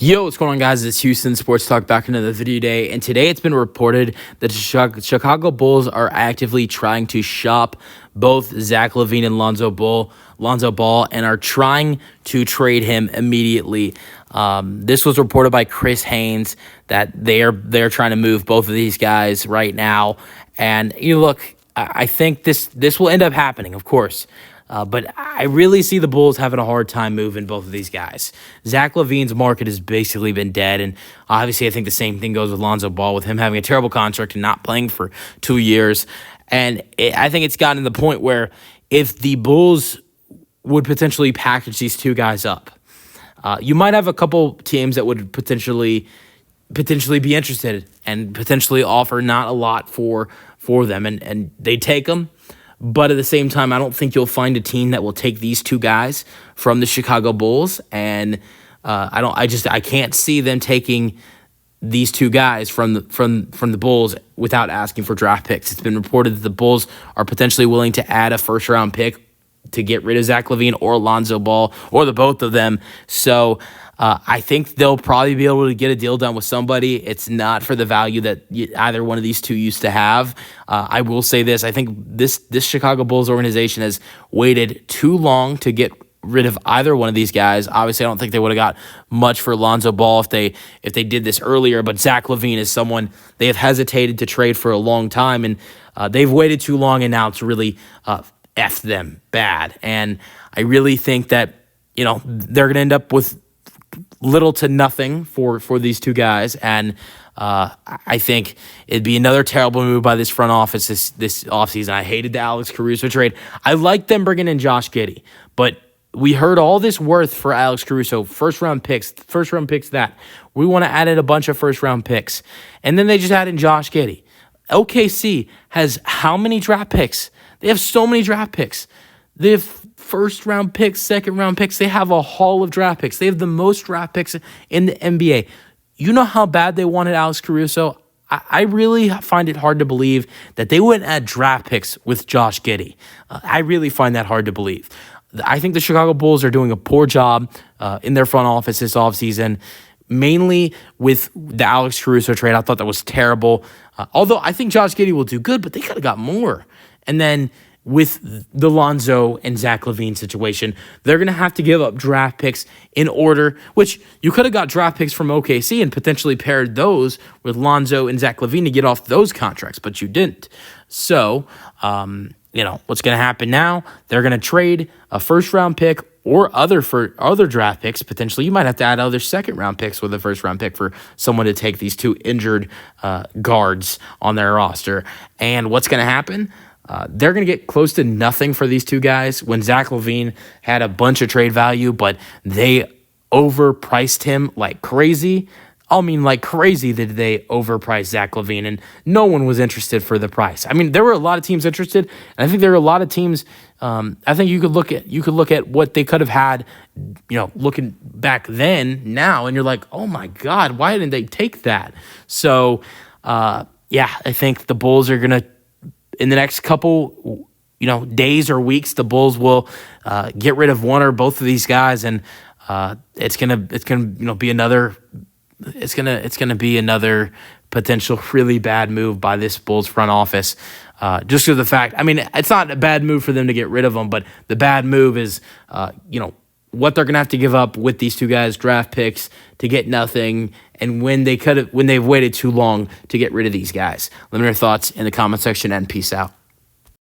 Yo, what's going on, guys? It's Houston Sports Talk back into the video today. And today it's been reported that the Chicago Bulls are actively trying to shop both Zach LaVine and Lonzo Ball, and are trying to trade him immediately. This was reported by Chris Haynes that they're trying to move both of these guys right now. And look, I think this will end up happening, of course. But I really see the Bulls having a hard time moving both of these guys. Zach LaVine's market has basically been dead, and obviously I think the same thing goes with Lonzo Ball, with him having a terrible contract and not playing for 2 years. And I think it's gotten to the point where if the Bulls would potentially package these two guys up, you might have a couple teams that would potentially be interested and potentially offer not a lot for them, and they take them. But at the same time, I don't think you'll find a team that will take these two guys from the Chicago Bulls, and I can't see them taking these two guys from the Bulls without asking for draft picks. It's been reported that the Bulls are potentially willing to add a first-round pick to get rid of Zach LaVine or Lonzo Ball, or the both of them. So I think they'll probably be able to get a deal done with somebody. It's not for the value that either one of these two used to have. I will say this. I think this Chicago Bulls organization has waited too long to get rid of either one of these guys. Obviously, I don't think they would have got much for Lonzo Ball if they did this earlier, but Zach LaVine is someone they have hesitated to trade for a long time, and they've waited too long, and now it's really F them bad. And I really think that they're going to end up with little to nothing for these two guys, and I think it'd be another terrible move by this front office this offseason. I hated the Alex Caruso trade. I like them bringing in Josh Giddey, but we heard all this worth for Alex Caruso, first round picks that. We want to add in a bunch of first round picks, and then they just added in Josh Giddey. OKC has how many draft picks? They have so many draft picks. They have first-round picks, second-round picks. They have a haul of draft picks. They have the most draft picks in the NBA. You know how bad they wanted Alex Caruso? I really find it hard to believe that they wouldn't add draft picks with Josh Giddey. I really find that hard to believe. I think the Chicago Bulls are doing a poor job in their front office this offseason, mainly with the Alex Caruso trade. I thought that was terrible. Although I think Josh Giddey will do good, but they could have got more. And then with the Lonzo and Zach LaVine situation, they're going to have to give up draft picks in order, which you could have got draft picks from OKC and potentially paired those with Lonzo and Zach LaVine to get off those contracts, but you didn't. So, what's going to happen now? They're going to trade a first-round pick or other draft picks. Potentially, you might have to add other second-round picks with a first-round pick for someone to take these two injured guards on their roster. And what's going to happen? They're going to get close to nothing for these two guys when Zach LaVine had a bunch of trade value, but they overpriced him like crazy. I mean, like crazy that they overpriced Zach LaVine, and no one was interested for the price. I mean, there were a lot of teams interested, and I think there were a lot of teams. I think you could look at what they could have had, looking back then, now, and you're like, oh my God, why didn't they take that? So, I think the Bulls are gonna, in the next couple, days or weeks, the Bulls will get rid of one or both of these guys, and it's gonna be another. It's gonna be another potential really bad move by this Bulls front office. Just for the fact, I mean, it's not a bad move for them to get rid of them, but the bad move is, what they're gonna have to give up with these two guys, draft picks, to get nothing, and when they've waited too long to get rid of these guys. Let me know your thoughts in the comment section, and peace out.